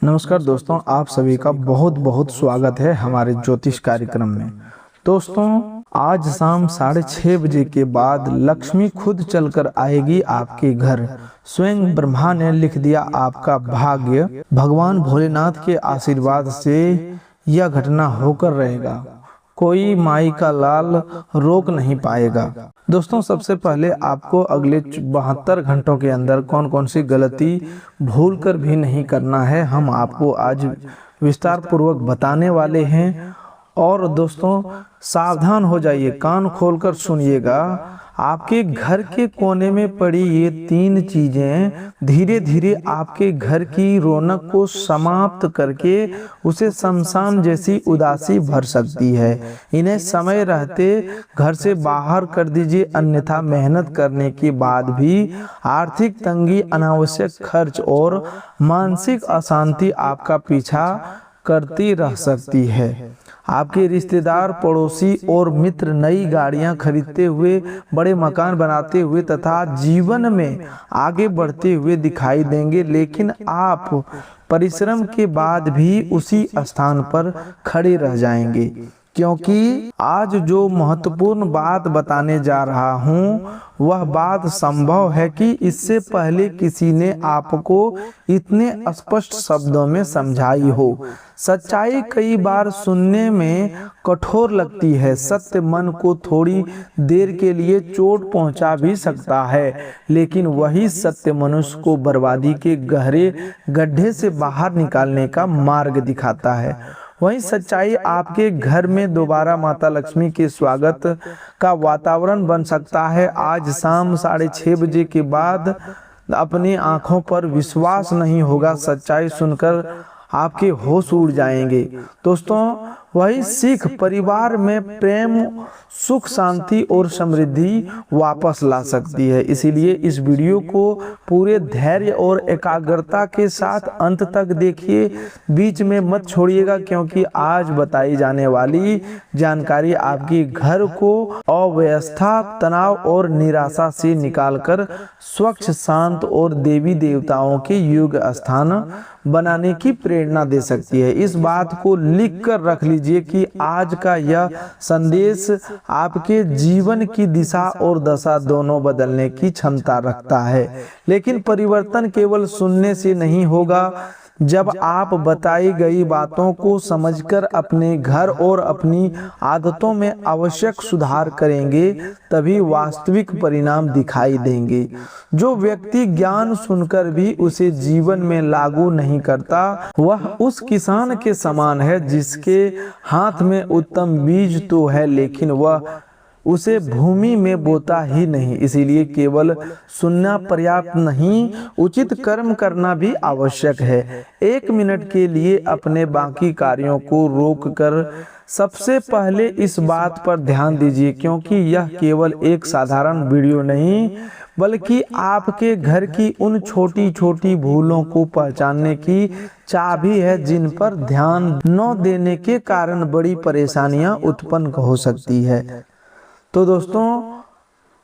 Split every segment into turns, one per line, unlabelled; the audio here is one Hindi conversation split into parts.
नमस्कार दोस्तों, आप सभी का बहुत बहुत स्वागत है हमारे ज्योतिष कार्यक्रम में। दोस्तों, आज शाम 6:30 बजे के बाद लक्ष्मी खुद चलकर आएगी आपके घर। स्वयं ब्रह्मा ने लिख दिया आपका भाग्य। भगवान भोलेनाथ के आशीर्वाद से यह घटना होकर रहेगा। कोई माई का लाल रोक नहीं पाएगा। दोस्तों, सबसे पहले आपको अगले 72 घंटों के अंदर कौन कौन सी गलती भूल कर भी नहीं करना है, हम आपको आज विस्तार पूर्वक बताने वाले हैं। और दोस्तों, सावधान हो जाइए, कान खोलकर सुनिएगा। आपके घर के कोने में पड़ी ये 3 चीजें धीरे धीरे आपके घर की रौनक को समाप्त करके उसे शमशान जैसी उदासी भर सकती है। इन्हें समय रहते घर से बाहर कर दीजिए, अन्यथा मेहनत करने के बाद भी आर्थिक तंगी, अनावश्यक खर्च और मानसिक अशांति आपका पीछा करती रह सकती है। आपके रिश्तेदार, पड़ोसी और मित्र नई गाड़ियां खरीदते हुए, बड़े मकान बनाते हुए तथा जीवन में आगे बढ़ते हुए दिखाई देंगे, लेकिन आप परिश्रम के बाद भी उसी स्थान पर खड़े रह जाएंगे। क्योंकि आज जो महत्वपूर्ण बात बताने जा रहा हूँ वह बात संभव है कि इससे पहले किसी ने आपको इतने स्पष्ट शब्दों में समझाई हो। सच्चाई कई बार सुनने में कठोर लगती है। सत्य मन को थोड़ी देर के लिए चोट पहुंचा भी सकता है, लेकिन वही सत्य मनुष्य को बर्बादी के गहरे गड्ढे से बाहर निकालने का मार्ग दिखाता है। वही सच्चाई आपके घर में दोबारा माता लक्ष्मी के स्वागत का वातावरण बन सकता है। आज शाम 6:30 बजे के बाद अपनी आंखों पर विश्वास नहीं होगा। सच्चाई सुनकर आपके होश उड़ जाएंगे। दोस्तों, वही सिख परिवार में प्रेम, सुख, शांति और समृद्धि वापस ला सकती है। इसीलिए इस वीडियो को पूरे धैर्य और एकाग्रता के साथ अंत तक देखिए, बीच में मत छोड़िएगा, क्योंकि आज बताई जाने वाली जानकारी आपके घर को अव्यवस्था, तनाव और निराशा से निकालकर स्वच्छ, शांत और देवी देवताओं के योग स्थान बनाने की प्रेरणा दे सकती है। इस बात को लिख कर रख लीजिए कि आज का यह संदेश आपके जीवन की दिशा और दशा दोनों बदलने की क्षमता रखता है। लेकिन परिवर्तन केवल सुनने से नहीं होगा। जब आप बताई गई बातों को समझकर अपने घर और अपनी आदतों में आवश्यक सुधार करेंगे, तभी वास्तविक परिणाम दिखाई देंगे। जो व्यक्ति ज्ञान सुनकर भी उसे जीवन में लागू नहीं करता, वह उस किसान के समान है जिसके हाथ में उत्तम बीज तो है, लेकिन वह उसे भूमि में बोता ही नहीं। इसीलिए केवल सुनना पर्याप्त नहीं, उचित कर्म करना भी आवश्यक है। 1 मिनट के लिए अपने बाकी कार्यों को रोककर सबसे पहले इस बात पर ध्यान दीजिए, क्योंकि यह केवल एक साधारण वीडियो नहीं, बल्कि आपके घर की उन छोटी छोटी भूलों को पहचानने की चाबी है, जिन पर ध्यान न देने के कारण बड़ी परेशानियां उत्पन्न हो सकती है। तो दोस्तों,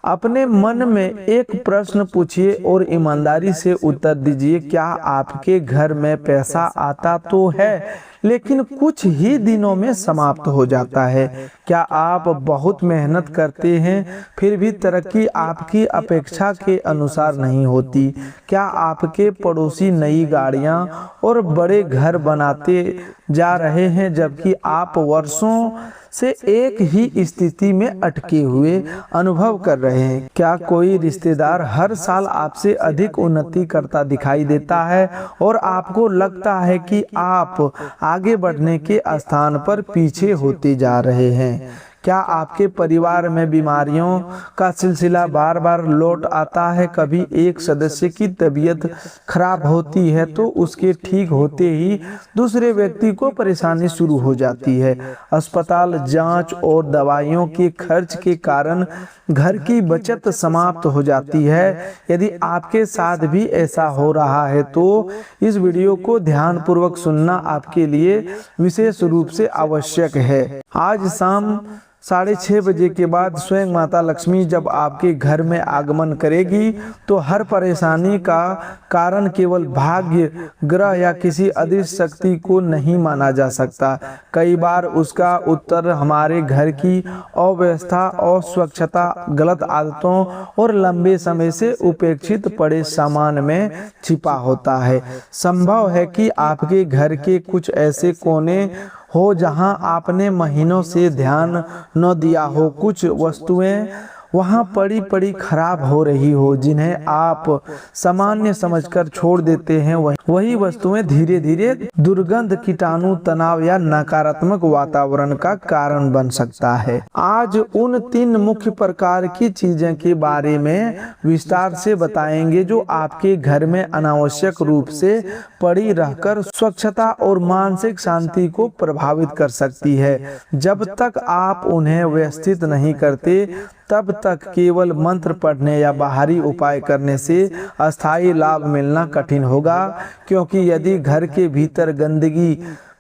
अपने मन में एक प्रश्न पूछिए और ईमानदारी से उत्तर दीजिए। क्या आपके घर में पैसा आता तो है, लेकिन कुछ ही दिनों में समाप्त हो जाता है? क्या आप बहुत मेहनत करते हैं, फिर भी तरक्की आपकी अपेक्षा के अनुसार नहीं होती? क्या आपके पड़ोसी नई गाड़ियां और बड़े घर बनाते जा रहे हैं, जबकि आप वर्षों से एक ही स्थिति में अटके हुए अनुभव कर रहे हैं? क्या कोई रिश्तेदार हर साल आपसे अधिक उन्नति करता दिखाई देता है और आपको लगता है कि आप आगे बढ़ने के स्थान पर पीछे होते जा रहे हैं? क्या आपके परिवार में बीमारियों का सिलसिला बार बार लौट आता है? कभी एक सदस्य की तबीयत खराब होती है तो उसके ठीक होते ही दूसरे व्यक्ति को परेशानी शुरू हो जाती है। अस्पताल, जांच और दवाइयों के खर्च के कारण घर की बचत समाप्त हो जाती है। यदि आपके साथ भी ऐसा हो रहा है तो इस वीडियो को ध्यानपूर्वक सुनना आपके लिए विशेष रूप से आवश्यक है। आज शाम 6:30 बजे के बाद स्वयं माता लक्ष्मी जब आपके घर में आगमन करेगी तो हर परेशानी का कारण केवल भाग्य, ग्रह या किसी अदृश्य शक्ति को नहीं माना जा सकता। कई बार उसका उत्तर हमारे घर की अव्यवस्था, अस्वच्छता, गलत आदतों और लंबे समय से उपेक्षित पड़े सामान में छिपा होता है। संभव है कि आपके घर के कुछ ऐसे कोने हो जहां आपने महीनों से ध्यान न दिया हो। कुछ वस्तुएं वहां पड़ी पड़ी खराब हो रही हो जिन्हें आप सामान्य समझकर छोड़ देते हैं। वही वस्तुएं धीरे धीरे दुर्गंध, कीटाणु, तनाव या नकारात्मक वातावरण का कारण बन सकता है। आज उन 3 मुख्य प्रकार की चीजें के बारे में विस्तार से बताएंगे जो आपके घर में अनावश्यक रूप से पड़ी रहकर स्वच्छता और मानसिक शांति को प्रभावित कर सकती है। जब तक आप उन्हें व्यवस्थित नहीं करते तब तक केवल मंत्र पढ़ने या बाहरी उपाय करने से अस्थायी लाभ मिलना कठिन होगा, क्योंकि यदि घर के भीतर गंदगी,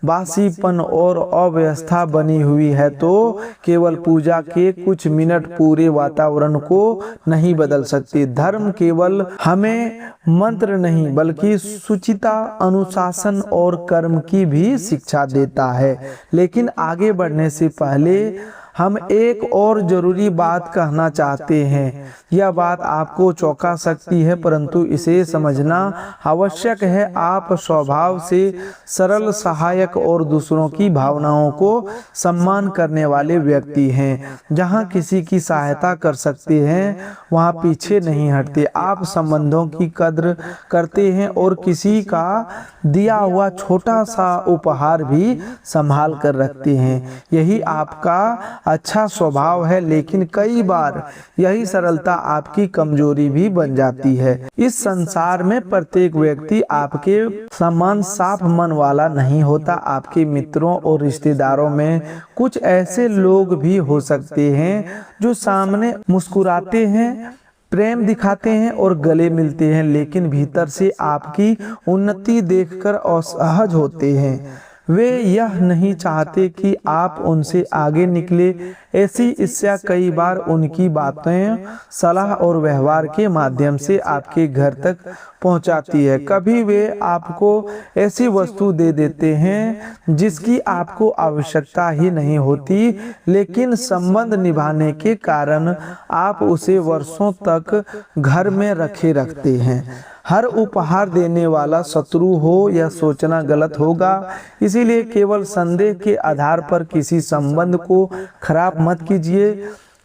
बासीपन और अव्यवस्था बनी हुई है तो केवल पूजा के कुछ मिनट पूरे वातावरण को नहीं बदल सकती। धर्म केवल हमें मंत्र नहीं बल्कि शुचिता, अनुशासन और कर्म की भी शिक्षा देता है। लेकिन आगे बढ़ने से पहले हम एक और जरूरी बात कहना चाहते हैं। यह बात आपको चौंका सकती है, परंतु इसे समझना आवश्यक है। आप स्वभाव से सरल, सहायक और दूसरों की भावनाओं को सम्मान करने वाले व्यक्ति हैं। जहां किसी की सहायता कर सकते हैं वहां पीछे नहीं हटते। आप संबंधों की कद्र करते हैं और किसी का दिया हुआ छोटा सा उपहार भी संभाल कर रखते हैं। यही आपका अच्छा स्वभाव है, लेकिन कई बार यही सरलता आपकी कमजोरी भी बन जाती है। इस संसार में प्रत्येक व्यक्ति आपके समान साफ मन वाला नहीं होता। आपके मित्रों और रिश्तेदारों में कुछ ऐसे लोग भी हो सकते हैं जो सामने मुस्कुराते हैं, प्रेम दिखाते हैं और गले मिलते हैं, लेकिन भीतर से आपकी उन्नति देखकर असहज होते हैं। वे यह नहीं चाहते कि आप उनसे आगे निकले। ऐसी इच्छा कई बार उनकी बातें, सलाह और व्यवहार के माध्यम से आपके घर तक पहुंचाती है। कभी वे आपको ऐसी वस्तु दे देते हैं जिसकी आपको आवश्यकता ही नहीं होती, लेकिन संबंध निभाने के कारण आप उसे वर्षों तक घर में रखे रखते हैं। हर उपहार देने वाला शत्रु हो यह सोचना गलत होगा। इसीलिए केवल संदेह के आधार पर किसी संबंध को खराब मत कीजिए,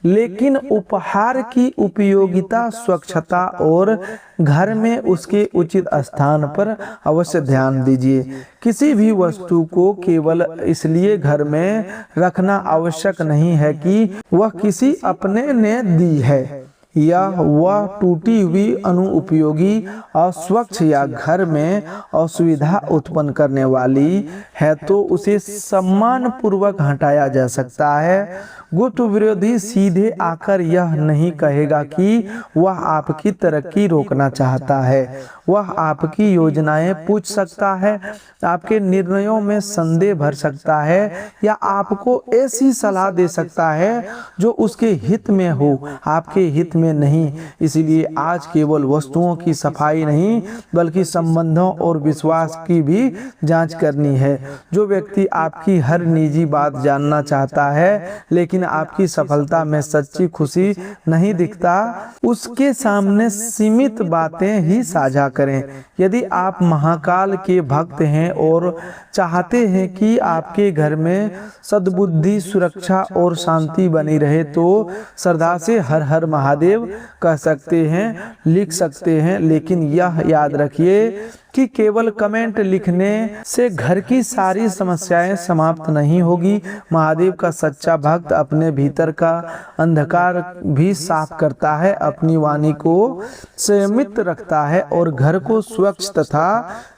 लेकिन उपहार की उपयोगिता, स्वच्छता और घर में उसके उचित स्थान पर अवश्य ध्यान दीजिए। किसी भी वस्तु को केवल इसलिए घर में रखना आवश्यक नहीं है कि वह किसी अपने ने दी है या वह टूटी हुई, अनुपयोगी, अस्वच्छ या घर में असुविधा उत्पन्न करने वाली है तो उसे सम्मान पूर्वक हटाया जा सकता है। गुप्त विरोधी सीधे आकर यह नहीं कहेगा कि वह आपकी तरक्की रोकना चाहता है। वह आपकी योजनाएं पूछ सकता है, आपके निर्णयों में संदेह भर सकता है या आपको ऐसी सलाह दे सकता है जो उसके हित में हो, आपके हित में नहीं। इसलिए आज केवल वस्तुओं की सफाई नहीं बल्कि संबंधों और विश्वास की भी जांच करनी है। जो व्यक्ति आपकी हर निजी बात जानना चाहता है लेकिन आपकी सफलता में सच्ची खुशी नहीं दिखता, उसके सामने सीमित बातें ही साझा करें। यदि आप महाकाल के भक्त हैं और चाहते हैं कि आपके घर में सद्बुद्धि, सुरक्षा और शांति बनी रहे तो श्रद्धा से हर हर महादेव कह सकते हैं, लिख सकते हैं। लेकिन यह याद रखिए कि केवल कमेंट लिखने से घर की सारी समस्याएं समाप्त नहीं होगी। महादेव का सच्चा भक्त अपने भीतर का अंधकार भी साफ करता है, अपनी वाणी को संयमित रखता है और घर घर को स्वच्छ तथा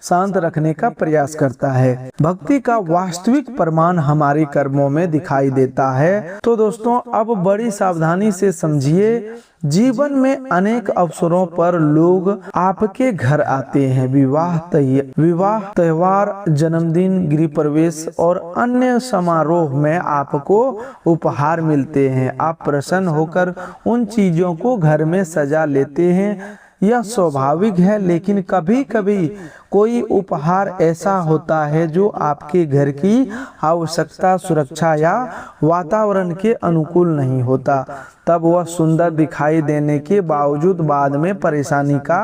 शांत रखने का प्रयास करता है। भक्ति का वास्तविक प्रमाण हमारे कर्मों में दिखाई देता है। तो दोस्तों, अब बड़ी सावधानी से समझिए, जीवन में अनेक अवसरों पर लोग आपके घर आते हैं। विवाह, त्योहार, जन्मदिन, गृह प्रवेश और अन्य समारोह में आपको उपहार मिलते हैं। आप प्रसन्न होकर उन चीजों को घर में सजा लेते हैं, यह स्वाभाविक है। लेकिन कभी कभी कोई उपहार ऐसा होता है जो आपके घर की आवश्यकता, सुरक्षा या वातावरण के अनुकूल नहीं होता। तब वह सुंदर दिखाई देने के बावजूद बाद में परेशानी का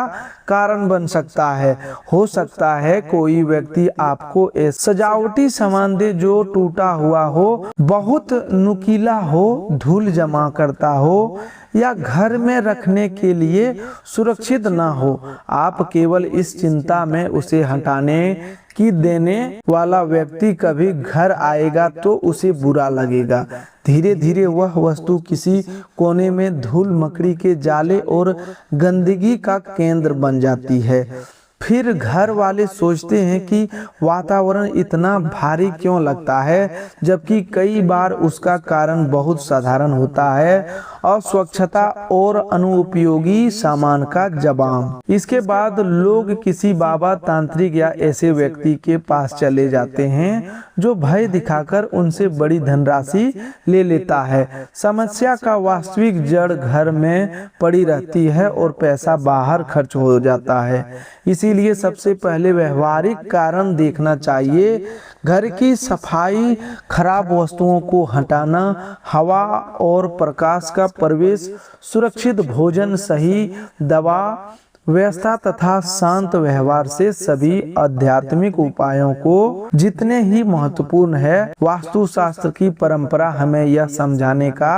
कारण बन सकता है। हो सकता है कोई व्यक्ति आपको एक सजावटी सामान दे जो टूटा हुआ हो, बहुत नुकीला हो, धूल जमा करता हो या घर में रखने के लिए सुरक्षित ना हो। आप केवल इस चिंता में उसे हटाने की देने वाला व्यक्ति कभी घर आएगा तो उसे बुरा लगेगा। धीरे धीरे वह वस्तु किसी कोने में धूल, मकड़ी के जाले और गंदगी का केंद्र बन जाती है। फिर घर वाले सोचते हैं कि वातावरण इतना भारी क्यों लगता है, जबकि कई बार उसका कारण बहुत साधारण होता है, अस्वच्छता और अनुपयोगी सामान का जमाव। इसके बाद लोग किसी बाबा, तांत्रिक या ऐसे व्यक्ति के पास चले जाते हैं जो भय दिखाकर उनसे बड़ी धनराशि ले लेता है। समस्या का वास्तविक जड़ घर में पड़ी रहती है और पैसा बाहर खर्च हो जाता है। इसीलिए सबसे पहले व्यवहारिक कारण देखना चाहिए। घर की सफाई, खराब वस्तुओं को हटाना, हवा और प्रकाश का प्रवेश, सुरक्षित भोजन, सही दवा व्यवस्था तथा शांत व्यवहार से सभी आध्यात्मिक उपायों को जितने ही महत्वपूर्ण है। वास्तुशास्त्र की परंपरा हमें यह समझाने का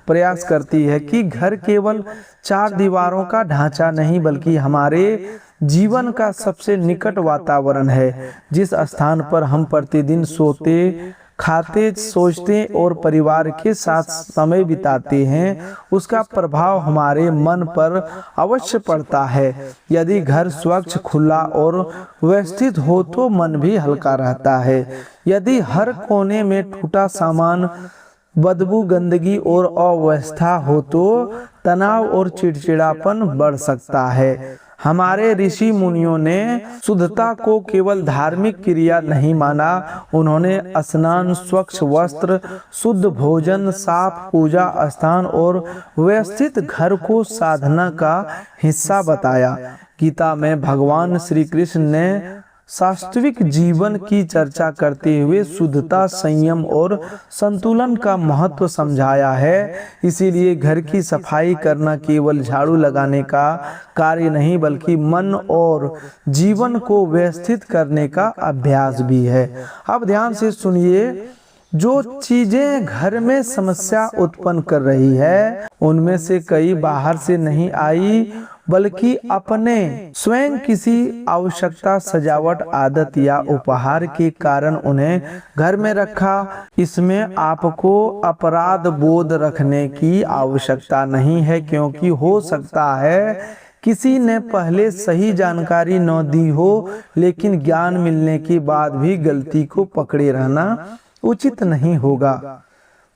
प्रयास करती है कि घर केवल चार दीवारों का ढांचा नहीं, बल्कि हमारे जीवन का सबसे निकट वातावरण है। जिस स्थान पर हम प्रतिदिन सोते, खाते, सोचते और परिवार के साथ समय बिताते हैं, उसका प्रभाव हमारे मन पर अवश्य पड़ता है। यदि घर स्वच्छ, खुला और व्यवस्थित हो तो मन भी हल्का रहता है। यदि हर कोने में टूटा सामान, बदबू, गंदगी और अव्यवस्था हो तो तनाव और चिड़चिड़ापन बढ़ सकता है। हमारे ऋषि मुनियों ने शुद्धता को केवल धार्मिक क्रिया नहीं माना। उन्होंने स्नान, स्वच्छ वस्त्र, शुद्ध भोजन, साफ पूजा स्थान और व्यवस्थित घर को साधना का हिस्सा बताया। गीता में भगवान श्री कृष्ण ने वास्तविक जीवन की चर्चा करते हुए शुद्धता, संयम और संतुलन का महत्व समझाया है। इसीलिए घर की सफाई करना केवल झाड़ू लगाने का कार्य नहीं, बल्कि मन और जीवन को व्यवस्थित करने का अभ्यास भी है। अब ध्यान से सुनिए, जो चीजें घर में समस्या उत्पन्न कर रही है, उनमें से कई बाहर से नहीं आई, बल्कि अपने स्वयं किसी आवश्यकता, सजावट, आदत या उपहार के कारण उन्हें घर में रखा। इसमें आपको अपराध बोध रखने की आवश्यकता नहीं है, क्योंकि हो सकता है किसी ने पहले सही जानकारी न दी हो, लेकिन ज्ञान मिलने के बाद भी गलती को पकड़े रहना उचित नहीं होगा।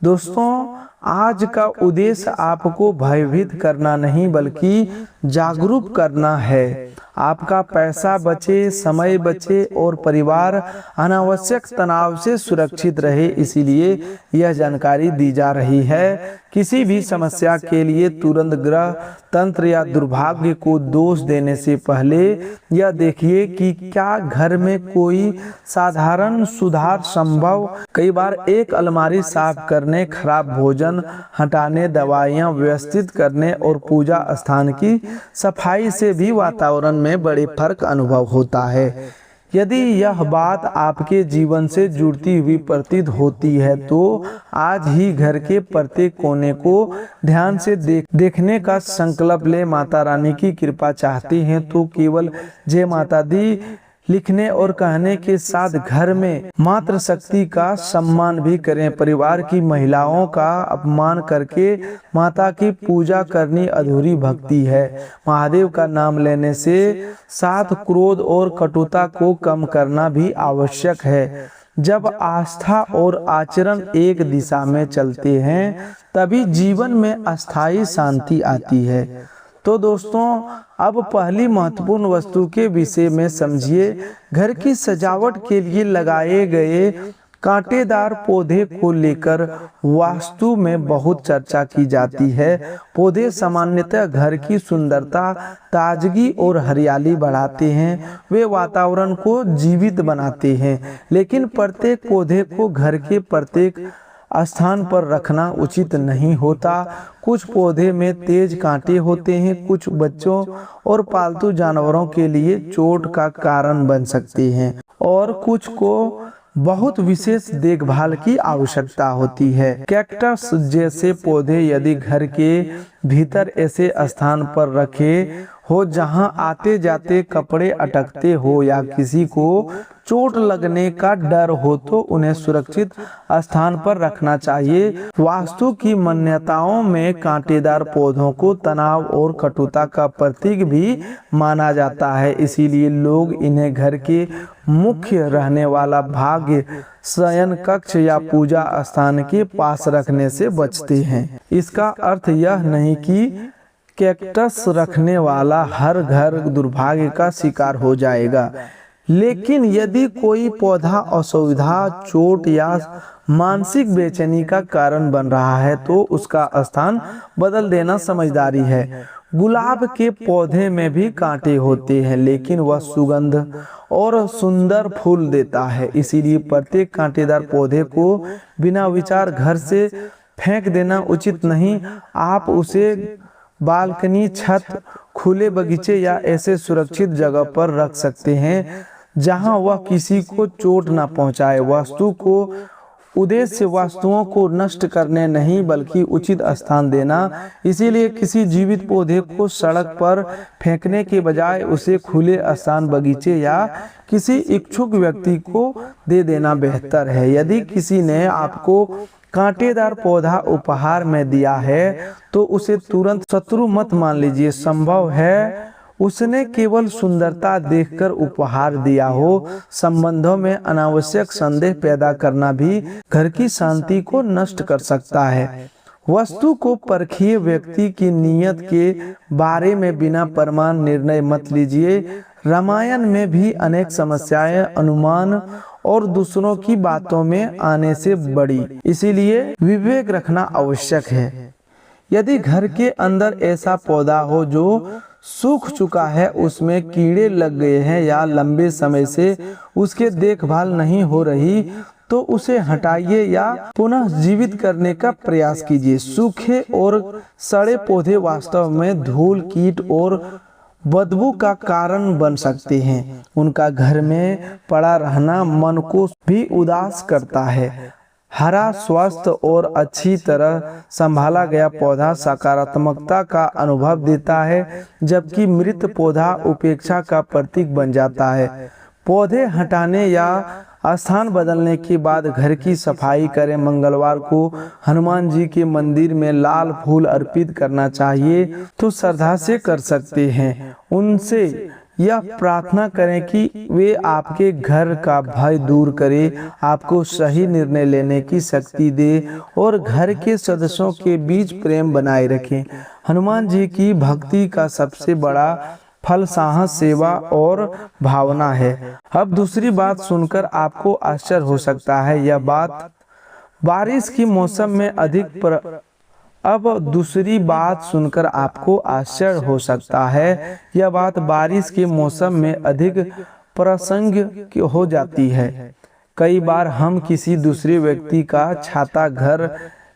दोस्तों, आज का उद्देश्य आपको भयभीत करना नहीं, बल्कि जागरूक करना है। आपका पैसा बचे, समय बचे और परिवार अनावश्यक तनाव से सुरक्षित रहे, इसीलिए यह जानकारी दी जा रही है। किसी भी समस्या के लिए तुरंत ग्रह तंत्र या दुर्भाग्य को दोष देने से पहले यह देखिए कि क्या घर में कोई साधारण सुधार संभव। कई बार एक अलमारी साफ करने, खराब भोजन हटाने, दवाइयां व्यवस्थित करने और पूजा स्थान की सफाई से भी वातावरण में बड़े फर्क अनुभव होता है। यदि यह बात आपके जीवन से जुड़ती हुई प्रतीत होती है तो आज ही घर के प्रत्येक कोने को ध्यान से देखने का संकल्प ले। माता रानी की कृपा चाहती हैं तो केवल जय माता दी लिखने और कहने के साथ घर में मातृशक्ति का सम्मान भी करें। परिवार की महिलाओं का अपमान करके माता की पूजा करनी अधूरी भक्ति है। महादेव का नाम लेने से साथ क्रोध और कटुता को कम करना भी आवश्यक है। जब आस्था और आचरण एक दिशा में चलते हैं तभी जीवन में अस्थायी शांति आती है। तो दोस्तों, अब पहली महत्वपूर्ण वस्तु के विषय में समझिए। घर की सजावट के लिए लगाए गए कांटेदार पौधे को लेकर वास्तु में बहुत चर्चा की जाती है। पौधे सामान्यतः घर की सुंदरता, ताजगी और हरियाली बढ़ाते हैं। वे वातावरण को जीवित बनाते हैं, लेकिन प्रत्येक पौधे को घर के प्रत्येक स्थान पर रखना उचित नहीं होता। कुछ पौधे में तेज कांटे होते हैं, कुछ बच्चों और पालतू जानवरों के लिए चोट का कारण बन सकते हैं और कुछ को बहुत विशेष देखभाल की आवश्यकता होती है। कैक्टस जैसे पौधे यदि घर के भीतर ऐसे स्थान पर रखे हो जहां आते जाते कपड़े अटकते हो या किसी को चोट लगने का डर हो तो उन्हें सुरक्षित स्थान पर रखना चाहिए। वास्तु की मान्यताओं में कांटेदार पौधों को तनाव और कटुता का प्रतीक भी माना जाता है, इसीलिए लोग इन्हें घर के मुख्य रहने वाला भाग, शयन कक्ष या पूजा स्थान के पास रखने से बचते हैं। इसका अर्थ यह नहीं कि कैक्टस रखने वाला हर घर दुर्भाग्य का शिकार हो जाएगा, लेकिन यदि कोई पौधा असुविधा, चोट या मानसिक बेचैनी का कारण बन रहा है तो उसका स्थान बदल देना समझदारी है। गुलाब के पौधे में भी कांटे होते हैं, लेकिन वह सुगंध और सुंदर फूल देता है, इसीलिए प्रत्येक कांटेदार पौधे को बिना विचार घर से फेंक देना उचित नहीं। आप उसे बालकनी, छत, खुले बगीचे या ऐसे सुरक्षित जगह पर रख सकते हैं जहां वह किसी को चोट न पहुंचाए। वास्तु को उद्देश्य वस्तुओं को नष्ट करने नहीं बल्कि उचित स्थान देना, इसीलिए किसी जीवित पौधे को सड़क पर फेंकने के बजाय उसे खुले स्थान, बगीचे या किसी इच्छुक व्यक्ति को दे देना बेहतर है। यदि किसी ने आपको कांटेदार पौधा उपहार में दिया है तो उसे तुरंत शत्रु मत मान लीजिए। संभव है उसने केवल सुंदरता देखकर उपहार दिया हो। संबंधों में अनावश्यक संदेह पैदा करना भी घर की शांति को नष्ट कर सकता है। वस्तु को परखिए, व्यक्ति की नीयत के बारे में बिना प्रमाण निर्णय मत लीजिए। रामायण में भी अनेक समस्याएं अनुमान और दूसरों की बातों में आने से बढ़ी, इसीलिए विवेक रखना आवश्यक है। यदि घर के अंदर ऐसा पौधा हो जो सूख चुका है, उसमें कीड़े लग गए हैं या लंबे समय से उसके देखभाल नहीं हो रही तो उसे हटाइए या पुनः जीवित करने का प्रयास कीजिए। सूखे और सड़े पौधे वास्तव में धूल, कीट और बदबू का कारण बन सकते हैं। उनका घर में पड़ा रहना मन को भी उदास करता है। हरा, स्वस्थ और अच्छी तरह संभाला गया पौधा सकारात्मकता का अनुभव देता है, जबकि मृत पौधा उपेक्षा का प्रतीक बन जाता है। पौधे हटाने या स्थान बदलने के बाद घर की सफाई करें। मंगलवार को हनुमान जी के मंदिर में लाल फूल अर्पित करना चाहिए तो श्रद्धा से कर सकते हैं। उनसे यह प्रार्थना करें कि वे आपके घर का भय दूर करें, आपको सही निर्णय लेने की शक्ति दे और घर के सदस्यों के बीच प्रेम बनाए रखें। हनुमान जी की भक्ति का सबसे बड़ा फल साहस, सेवा और भावना है। अब दूसरी बात सुनकर आपको आश्चर्य हो सकता है, यह बात बारिश के मौसम में दूसरी बात सुनकर आपको आश्चर्य हो सकता है, यह बात बारिश के मौसम में अधिक प्रासंगिक हो जाती है। कई बार हम किसी दूसरे व्यक्ति का छाता घर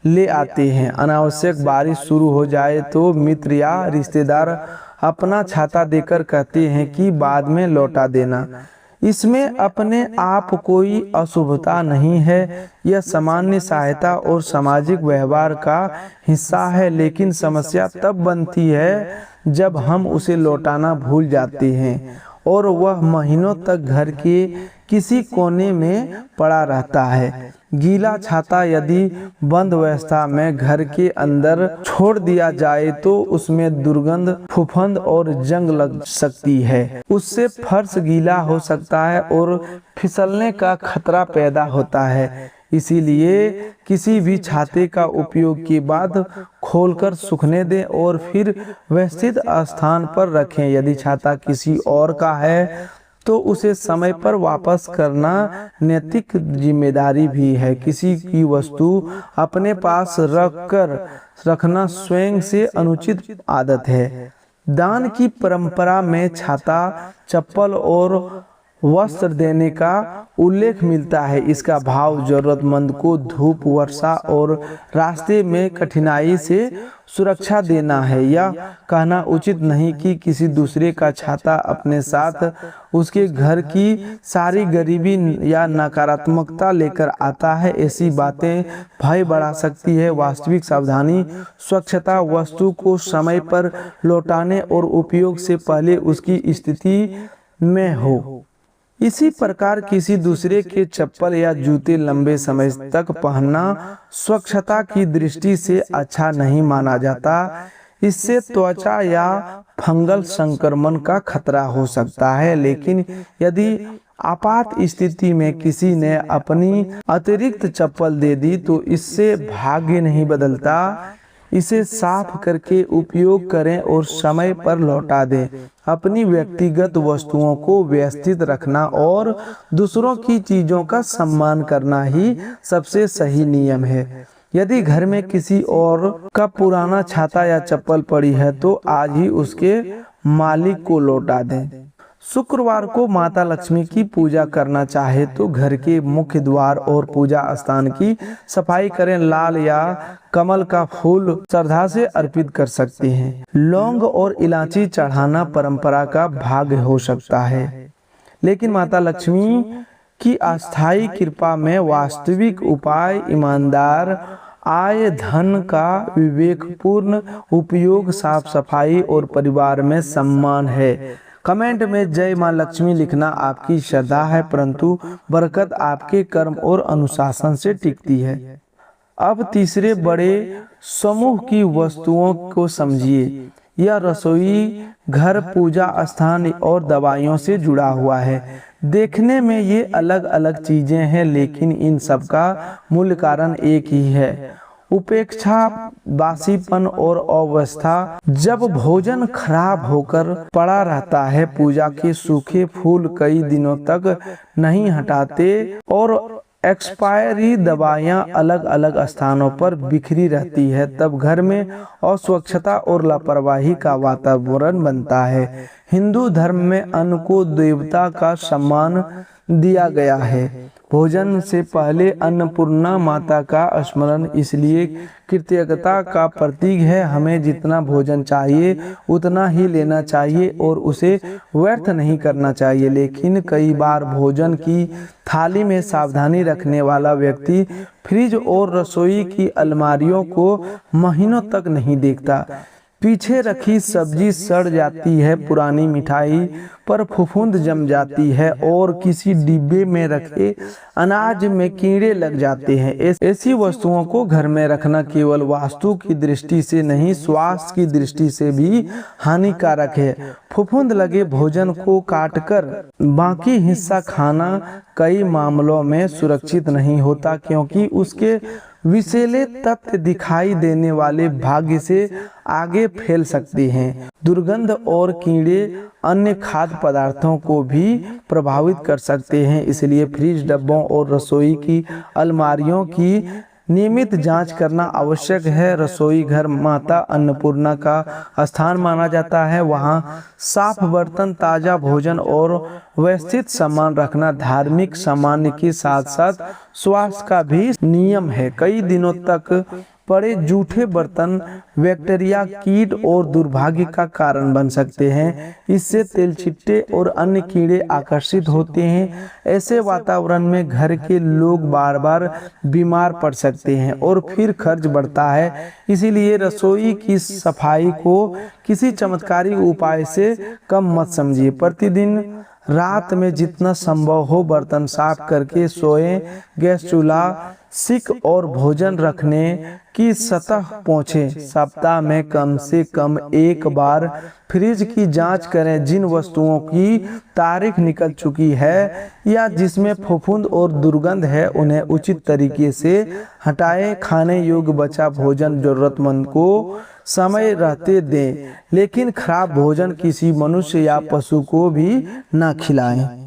ले आते हैं। अनावश्यक बारिश शुरू हो जाए तो मित्र या रिश्तेदार अपना छाता देकर कहते हैं कि बाद में लौटा देना। इसमें अपने आप कोई अशुभता नहीं है, यह सामान्य सहायता और सामाजिक व्यवहार का हिस्सा है। लेकिन समस्या तब बनती है जब हम उसे लौटाना भूल जाते हैं और वह महीनों तक घर के किसी कोने में पड़ा रहता है। गीला छाता यदि बंद अवस्था में घर के अंदर छोड़ दिया जाए तो उसमें दुर्गंध, फफूंद और जंग लग सकती है। उससे फर्श गीला हो सकता है और फिसलने का खतरा पैदा होता है। इसीलिए किसी भी छाते का उपयोग के बाद खोलकर सूखने दें और फिर व्यवस्थित स्थान पर रखें। यदि छाता किसी और का है तो उसे समय पर वापस करना नैतिक जिम्मेदारी भी है। किसी की वस्तु अपने पास रखना स्वयं से अनुचित आदत है। दान की परंपरा में छाता, चप्पल और वस्त्र देने का उल्लेख मिलता है। इसका भाव जरूरतमंद को धूप, वर्षा और रास्ते में कठिनाई से सुरक्षा देना है। यह कहना उचित नहीं कि किसी दूसरे का छाता अपने साथ उसके घर की सारी गरीबी या नकारात्मकता लेकर आता है। ऐसी बातें भय बढ़ा सकती है। वास्तविक सावधानी स्वच्छता वस्तु को समय पर लौटाने और उपयोग से पहले उसकी स्थिति में हो। इसी प्रकार किसी दूसरे के चप्पल या जूते लंबे समय तक पहनना स्वच्छता की दृष्टि से अच्छा नहीं माना जाता। इससे त्वचा या फंगल संक्रमण का खतरा हो सकता है। लेकिन यदि आपात स्थिति में किसी ने अपनी अतिरिक्त चप्पल दे दी तो इससे भाग्य नहीं बदलता। इसे साफ करके उपयोग करें और समय पर लौटा दें। अपनी व्यक्तिगत वस्तुओं को व्यवस्थित रखना और दूसरों की चीजों का सम्मान करना ही सबसे सही नियम है। यदि घर में किसी और का पुराना छाता या चप्पल पड़ी है तो आज ही उसके मालिक को लौटा दें। शुक्रवार को माता लक्ष्मी की पूजा करना चाहे तो घर के मुख्य द्वार और पूजा स्थान की सफाई करें। लाल या कमल का फूल श्रद्धा से अर्पित कर सकते हैं। लौंग और इलायची चढ़ाना परंपरा का भाग हो सकता है, लेकिन माता लक्ष्मी की अस्थायी कृपा में वास्तविक उपाय ईमानदार आय, धन का विवेकपूर्ण उपयोग, साफ सफाई और परिवार में सम्मान है। कमेंट में जय मां लक्ष्मी लिखना आपकी श्रद्धा है, परंतु बरकत आपके कर्म और अनुशासन से टिकती है। अब तीसरे बड़े समूह की वस्तुओं को समझिए। यह रसोई घर, पूजा स्थान और दवाइयों से जुड़ा हुआ है। देखने में ये अलग अलग चीजें हैं, लेकिन इन सब का मूल कारण एक ही है, उपेक्षा, बासीपन और अवस्था। जब भोजन खराब होकर पड़ा रहता है, पूजा के सूखे फूल कई दिनों तक नहीं हटाते और एक्सपायरी दवाइयां अलग अलग स्थानों पर बिखरी रहती है, तब घर में अस्वच्छता और लापरवाही का वातावरण बनता है। हिंदू धर्म में अन्न को देवता का सम्मान दिया गया है। भोजन से पहले अन्नपूर्णा माता का स्मरण इसलिए कृतज्ञता का प्रतीक है। हमें जितना भोजन चाहिए उतना ही लेना चाहिए और उसे व्यर्थ नहीं करना चाहिए। लेकिन कई बार भोजन की थाली में सावधानी रखने वाला व्यक्ति फ्रिज और रसोई की अलमारियों को महीनों तक नहीं देखता। पीछे रखी सब्जी सड़ जाती है, पुरानी मिठाई पर फफूंद जम जाती है और किसी डिब्बे में रखे अनाज में कीड़े लग जाते हैं। ऐसी वस्तुओं को घर में रखना केवल वास्तु की दृष्टि से नहीं, स्वास्थ्य की दृष्टि से भी हानिकारक है। फफूंद लगे भोजन को काटकर बाकी हिस्सा खाना कई मामलों में सुरक्षित नहीं होता, क्योंकि उसके विषैले तत्व दिखाई देने वाले भाग्य से आगे फैल सकते हैं। दुर्गंध और कीड़े अन्य खाद्य पदार्थों को भी प्रभावित कर सकते हैं। इसलिए फ्रिज, डब्बों और रसोई की अलमारियों की नियमित जांच करना आवश्यक है। रसोई घर माता अन्नपूर्णा का स्थान माना जाता है। वहां साफ बर्तन, ताजा भोजन और व्यवस्थित सामान रखना धार्मिक सामान्य के साथ साथ स्वास्थ्य का भी नियम है। कई दिनों तक पड़े जूठे बर्तन बैक्टीरिया, कीट और दुर्भाग्य का कारण बन सकते हैं। इससे तेलचिट्टे और अन्य कीड़े आकर्षित होते हैं। ऐसे वातावरण में घर के लोग बार बार बीमार पड़ सकते हैं और फिर खर्च बढ़ता है। इसीलिए रसोई की सफाई को किसी चमत्कारी उपाय से कम मत समझिए। प्रतिदिन रात में जितना संभव हो बर्तन साफ करके सोएं। गैस चूल्हा, सिक और भोजन रखने की सतह पोंछें। सप्ताह में कम से कम एक बार फ्रिज की जांच करें। जिन वस्तुओं की तारीख निकल चुकी है या जिसमें फफूंद और दुर्गंध है उन्हें उचित तरीके से हटाएं। खाने योग्य बचा भोजन जरूरतमंद को समय रहते दें, लेकिन खराब भोजन किसी मनुष्य या पशु को भी न खिलाएं।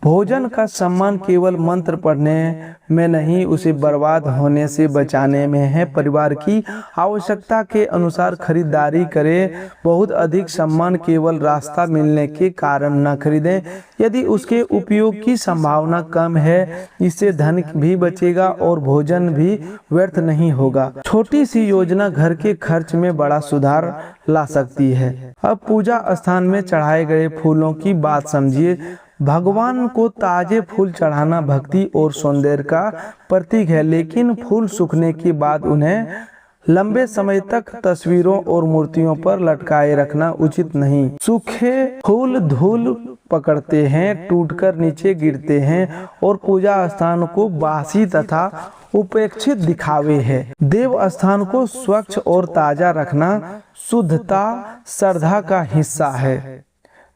भोजन का सम्मान केवल मंत्र पढ़ने में नहीं, उसे बर्बाद होने से बचाने में है। परिवार की आवश्यकता के अनुसार खरीदारी करें। बहुत अधिक सम्मान केवल रास्ता मिलने के कारण न खरीदें। यदि उसके उपयोग की संभावना कम है, इससे धन भी बचेगा और भोजन भी व्यर्थ नहीं होगा। छोटी सी योजना घर के खर्च में बड़ा सुधार ला सकती है। अब पूजा स्थान में चढ़ाए गए फूलों की बात समझिए। भगवान को ताजे फूल चढ़ाना भक्ति और सौंदर्य का प्रतीक है, लेकिन फूल सूखने के बाद उन्हें लंबे समय तक तस्वीरों और मूर्तियों पर लटकाए रखना उचित नहीं। सूखे फूल धूल पकड़ते हैं, टूटकर नीचे गिरते हैं और पूजा स्थान को बासी तथा उपेक्षित दिखावे है। देव स्थान को स्वच्छ और ताजा रखना शुद्धता श्रद्धा का हिस्सा है।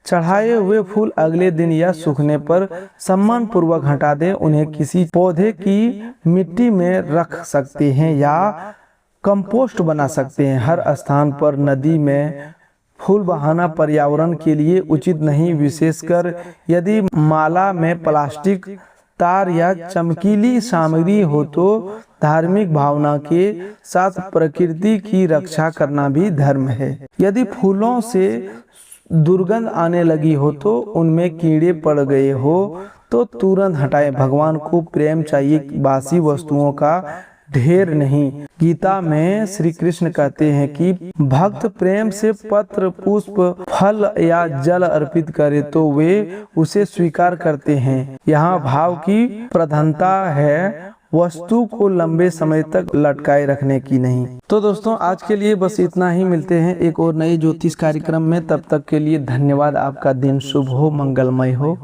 चढ़ाए हुए फूल अगले दिन या सूखने पर सम्मान पूर्वक हटा दें। उन्हें किसी पौधे की मिट्टी में रख सकते हैं या कंपोस्ट बना सकते हैं। हर स्थान पर नदी में फूल बहाना पर्यावरण के लिए उचित नहीं, विशेषकर यदि माला में प्लास्टिक, तार या चमकीली सामग्री हो तो धार्मिक भावना के साथ प्रकृति की रक्षा करना भी धर्म है। यदि फूलों से दुर्गंध आने लगी हो तो उनमें कीड़े पड़ गए हो तो तुरंत हटाएं। भगवान को प्रेम चाहिए, बासी वस्तुओं का ढेर नहीं। गीता में श्री कृष्ण कहते हैं कि भक्त प्रेम से पत्र, पुष्प, फल या जल अर्पित करे तो वे उसे स्वीकार करते हैं। यहाँ भाव की प्रधानता है, वस्तु को लंबे समय तक लटकाए रखने की नहीं। तो दोस्तों आज के लिए बस इतना ही। मिलते हैं एक और नए ज्योतिष कार्यक्रम में। तब तक के लिए धन्यवाद। आपका दिन शुभ हो, मंगलमय हो।